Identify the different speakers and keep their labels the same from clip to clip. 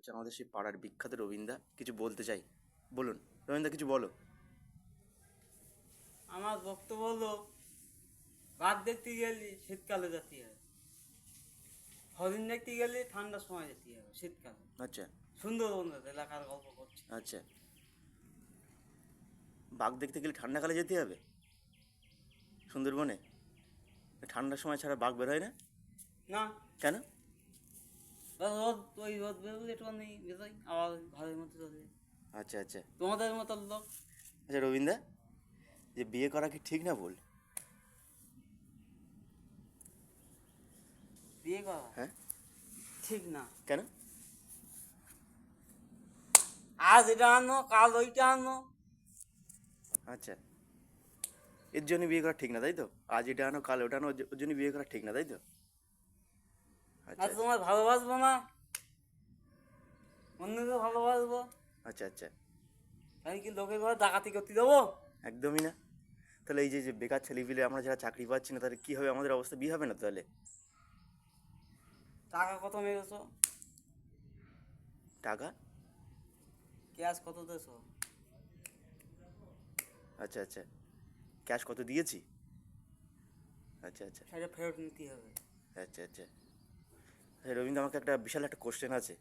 Speaker 1: হচ্ছে আমাদের সেই পাড়ার বিখ্যাত রবীন্দা, কিছু বলতে চাই। বলুন রবীন্দা, কিছু বলো।
Speaker 2: আমার বক্তব্য হলো, বাঘ দেখতে গেলে শীতকালে যেতে হবে, হরিণ দেখতে গেলে ঠান্ডার সময় যেতে হবে, শীতকালে।
Speaker 1: আচ্ছা
Speaker 2: সুন্দরবন এলাকার গল্প করছি।
Speaker 1: আচ্ছা, বাঘ দেখতে গেলে ঠান্ডাকালে যেতে হবে সুন্দরবনে? ঠান্ডার সময় ছাড়া বাঘ বের হয় না
Speaker 2: না,
Speaker 1: কেন?
Speaker 2: রোদ, ওই রোদ বেরোলে একটু নেই বেরোই, আবার ঘরের মধ্যে চলে যাই।
Speaker 1: আচ্ছা আচ্ছা
Speaker 2: তোমাদের মতো লোক।
Speaker 1: আচ্ছা রবীন্দা, যে বিয়ে করা কি ঠিক না ভুল?
Speaker 2: বিয়ে করা
Speaker 1: হ্যাঁ,
Speaker 2: ঠিক না।
Speaker 1: কেন?
Speaker 2: আজ এটা আনো, কাল ওইটা আনো।
Speaker 1: আচ্ছা, এর জন্য বিয়ে করা ঠিক না, তাই তো? আজ এটা আনো কাল ওটা আনো, ওর জন্য বিয়ে করা ঠিক না, তাই তো? আচ্ছা
Speaker 2: আজ তোমার ভালোবাসবো না, অন্যকে ভালোবাসবো,
Speaker 1: আচ্ছা আচ্ছা,
Speaker 2: আমি কি লোকের ঘরে ডাকাতি করতে দেবো?
Speaker 1: একদমই না। তাহলে এই যে যে বেকার ছেলেপিলে আমরা যারা চাকরি পাচ্ছি না, তাহলে কী হবে? আমাদের অবস্থা বিয়ে হবে না তাহলে?
Speaker 2: টাকা কত মেরেছো?
Speaker 1: টাকা?
Speaker 2: ক্যাশ কত দেছো?
Speaker 1: আচ্ছা আচ্ছা, ক্যাশ কত দিয়েছি? আচ্ছা আচ্ছা
Speaker 2: সেটা ফেরত নিতে হবে।
Speaker 1: আচ্ছা আচ্ছা আচ্ছা রবীন্দ্র, আমাকে একটা বিশাল একটা কোশ্চেন আছে।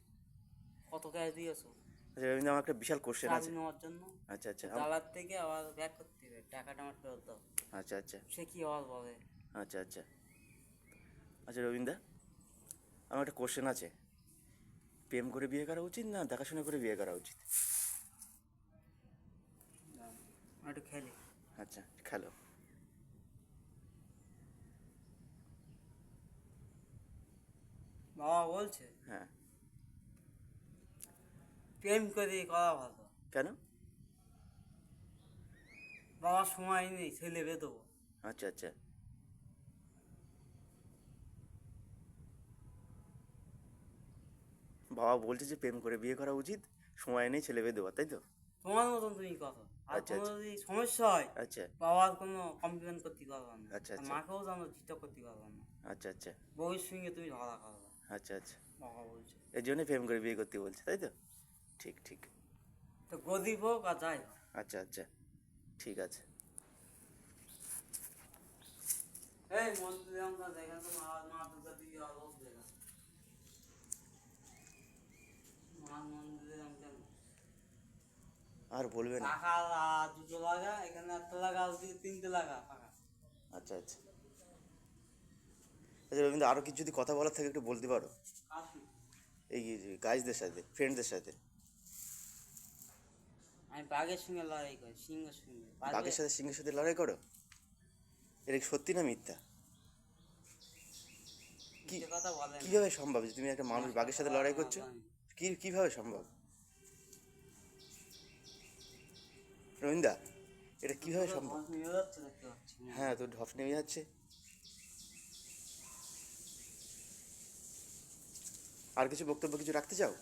Speaker 2: কত ক্যাশ দিয়েছো?
Speaker 1: আচ্ছা রবীন্দ্র, আমার একটা বিশাল কোশ্চেন
Speaker 2: চাবি
Speaker 1: আছে।
Speaker 2: নেওয়ার জন্য
Speaker 1: আচ্ছা আচ্ছা
Speaker 2: দালার থেকে আবার ব্যাক করতে হবে, টাকাটা আমার ফেরত দাও।
Speaker 1: আচ্ছা আচ্ছা
Speaker 2: সে কি আবার বলে?
Speaker 1: আচ্ছা আচ্ছা আচ্ছা রবীন্দ্র, আমার একটা কোশ্চেন আছে। প্রেম করে বিয়ে করা উচিত না দেখাশোনা করে বিয়ে করা উচিত?
Speaker 2: একটু খেলি।
Speaker 1: আচ্ছা খেলো।
Speaker 2: বাবা বলছে
Speaker 1: হ্যাঁ,
Speaker 2: প্রেম করে করা ভালো।
Speaker 1: কেন?
Speaker 2: বাবার সময় নেই, ছেলে বেঁধবো।
Speaker 1: আচ্ছা আচ্ছা, বাবা বলছে যে প্রেম করে বিয়ে করা উচিত, সময় নেই ছেলে বেঁধে দেওয়া, তাই তো?
Speaker 2: তোমার মতন তুমি কথা, আর
Speaker 1: আচ্ছা
Speaker 2: কোনো
Speaker 1: আচ্ছা
Speaker 2: যদি সমস্যা হয়
Speaker 1: আচ্ছা
Speaker 2: বাবার কোনো কমপ্লেন করতে পারবা না,
Speaker 1: আচ্ছা
Speaker 2: আর
Speaker 1: আচ্ছা
Speaker 2: মাকেও জানো চিন্তা করতে পারবা না,
Speaker 1: আচ্ছা আচ্ছা
Speaker 2: বউয়ের সঙ্গে তুমি ঝগড়া করবা।
Speaker 1: আচ্ছা আচ্ছা,
Speaker 2: বাবা বলছে
Speaker 1: এর জন্যই প্রেম করে বিয়ে করতে বলছে, তাই তো? ঠিক ঠিক,
Speaker 2: তো গরিব হোক আর যাই হোক।
Speaker 1: আচ্ছা আচ্ছা, ঠিক আছে।
Speaker 2: এই মন্দিরে আমরা দেখেন তো, মা দুর্গা দিদি আর লোক দেখেন, মা মন্দিরে আমরা
Speaker 1: আর বলবে না।
Speaker 2: টাকা দুটো লাগা, এখানে একটা লাগা, ওদিকে তিনটে লাগা ফাঁকা।
Speaker 1: আচ্ছা আচ্ছা আচ্ছা রবীন্দ্র, আরও কিছু যদি কথা বলার থাকে একটু বলতে পারো,
Speaker 2: আসি,
Speaker 1: এই গাইজদের সাথে, ফ্রেন্ডদের সাথে।
Speaker 2: আমি বাঘের সঙ্গে লড়াই করি, সিংহের সঙ্গে।
Speaker 1: বাঘের সাথে সিংহের সাথে লড়াই করো? এটা কি সত্যি না মিথ্যা? কি
Speaker 2: মিথ্যে কথা বলে না।
Speaker 1: কিভাবে সম্ভব যে তুমি একটা মানুষ বাঘের সাথে লড়াই করছো? কিভাবে সম্ভব রবীন্দা? এটা কিভাবে সম্ভব?
Speaker 2: নিয়ে যাচ্ছে দেখতে পাচ্ছি।
Speaker 1: হ্যাঁ, তো ঢপ নেমে যাচ্ছে। আর কিছু বক্তব্য কিছু রাখতে চাও?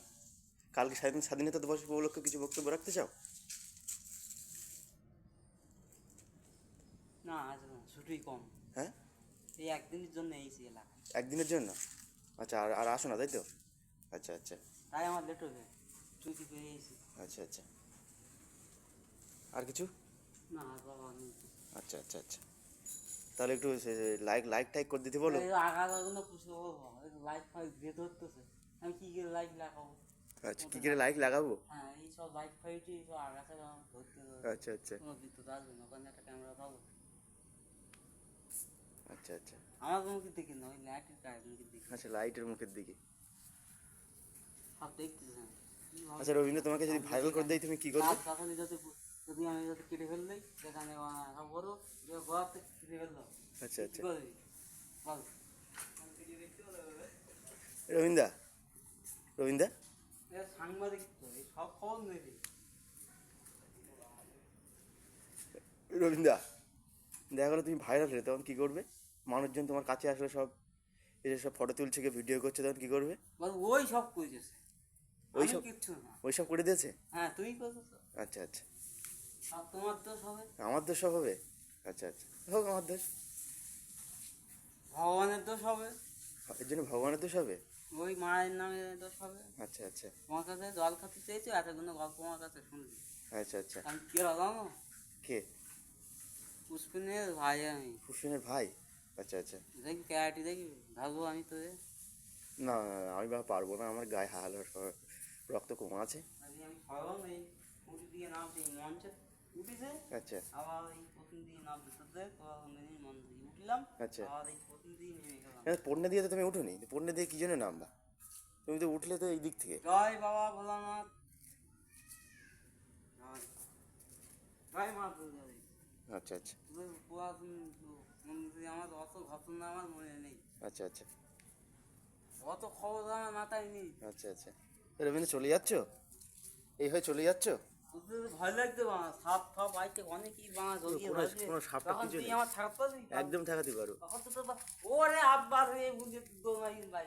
Speaker 1: কালকে স্বাধীনতা দিবস উপলক্ষে কিছু বক্তব্য রাখতে চাও?
Speaker 2: না আজ না, ছুটি কম।
Speaker 1: হ্যাঁ,
Speaker 2: এই একদিনের জন্য এইছি এলাকা,
Speaker 1: একদিনের জন্য? আচ্ছা, আর আর আসো না, তাই তো? আচ্ছা আচ্ছা
Speaker 2: তাই আমার লেট হবে, ছুটি পেয়ে গেছি।
Speaker 1: আচ্ছা আচ্ছা, আর কিছু?
Speaker 2: না আর বাবা নেই।
Speaker 1: আচ্ছা আচ্ছা আচ্ছা, তাহলে একটু লাইক লাইক টাইক করে দিতে বলো।
Speaker 2: আগাগুলো পুষে বলবো, লাইট ফাইট দিয়ে ধরতেছে, আমি কি করে লাইট লাগাবো?
Speaker 1: আচ্ছা, কী করে লাইক লাগাবো?
Speaker 2: হ্যাঁ, এই সব লাইট ফাইটই সব আগাতে ধরতে
Speaker 1: আচ্ছা আচ্ছা
Speaker 2: কোনো বিদ্যুৎ আসবে না, ওখানে একটা ক্যামেরা পাবো।
Speaker 1: আচ্ছা আচ্ছা
Speaker 2: আমার মুখের দিকে না, ওই লাইটের গায়ে মুখের দিকে
Speaker 1: আচ্ছা, লাইটের মুখের দিকে।
Speaker 2: সব দেখতেছেন।
Speaker 1: আচ্ছা রবীন্দ্র, তোমাকে যদি ভাইরাল করে দেয় তুমি কি করবে?
Speaker 2: তখনই যদি আমি যদি কেটে ফেললে যেখানে সব বড় গোড়ার থেকে কেটে ফেললো,
Speaker 1: আচ্ছা আচ্ছা
Speaker 2: কি করবি বল?
Speaker 1: রবীন্দ্র, রবীন্দ্র,
Speaker 2: সাংবাদিক তো, এই সব খবর নেবে।
Speaker 1: রবীন্দ্র, দেখা গেলো তুমি ভাইরাল হলে তখন কী করবে? মানুষজন তোমার কাছে আসলে সব এসে সব ফটো তুলছে, কি ভিডিও করছে, তখন কী করবে?
Speaker 2: বল ওই সব করেছে,
Speaker 1: ওই
Speaker 2: আমি
Speaker 1: সব
Speaker 2: কিচ্ছু না।
Speaker 1: ওই সব করে দিয়েছে?
Speaker 2: হ্যাঁ তুই করেছো,
Speaker 1: আচ্ছা আচ্ছা,
Speaker 2: সব তোমার দোষ হবে,
Speaker 1: আমার দোষ সব হবে? আচ্ছা আচ্ছা, হোক আমার দোষ,
Speaker 2: ভগবানের দোষ হবে।
Speaker 1: এর জন্য ভগবানের দোষ হবে?
Speaker 2: ওই মায়ের নামে দোষ হবে।
Speaker 1: আচ্ছা আচ্ছা
Speaker 2: তোমার কাছে জল খাতে চেয়েছো, এতগুলো গল্প আমার কাছে শুনলি।
Speaker 1: আচ্ছা আচ্ছা
Speaker 2: আমি কে জানো?
Speaker 1: কে?
Speaker 2: পুষ্পিনের ভাই আমি।
Speaker 1: কুসুমের ভাই? আচ্ছা আচ্ছা।
Speaker 2: দেখি ক্যারাটি দেখি, ভাবো আমি তো
Speaker 1: না না না, আমি বা পারবো না, আমার গায়ে হাল রক্ত কম আছে।
Speaker 2: আমি সরম এই উঠি দিয়ে নামছি মঞ্চে উঠেছে,
Speaker 1: আচ্ছা
Speaker 2: আবার এই প্রথম দিয়ে নামতে তোদের কোনদিন মন দিয়ে উঠলাম,
Speaker 1: আচ্ছা।
Speaker 2: আবার এই প্রথম দিয়ে নেমে গেলাম।
Speaker 1: পণ্যে দিয়ে তো তুমি উঠোনি, পণ্যে দিয়ে কি জন্য নামবা? তুমি তো উঠলে তো এই দিক থেকে।
Speaker 2: জয় বাবা ভোলানাথ, জয় জয় মা দুর্গা দেবী।
Speaker 1: আচ্ছা আচ্ছা
Speaker 2: তোদের পুরাতন মন্দিরে আমার অত ঘটনা আমার মনে নেই,
Speaker 1: আচ্ছা আচ্ছা
Speaker 2: অত খবর আমার মাথায় নেই।
Speaker 1: আচ্ছা আচ্ছা। রবীন্দ্র চলে যাচ্ছ? এই হয়ে চলে যাচ্ছ?
Speaker 2: তোদের ভয় লাগছে বাবা, সাপ ফাপ আইতে অনেকই বাবা জড়িয়ে
Speaker 1: কোনো-
Speaker 2: ধরছে,
Speaker 1: কোনো সাপ টাপ
Speaker 2: তখন
Speaker 1: কিছু
Speaker 2: তুই
Speaker 1: নেই।
Speaker 2: আমার ছাড়তে পারবি?
Speaker 1: একদম ঠেকাতে পারো।
Speaker 2: তখন তো তোর ওরে আব্বা রে বুঝে দোনাই ভাই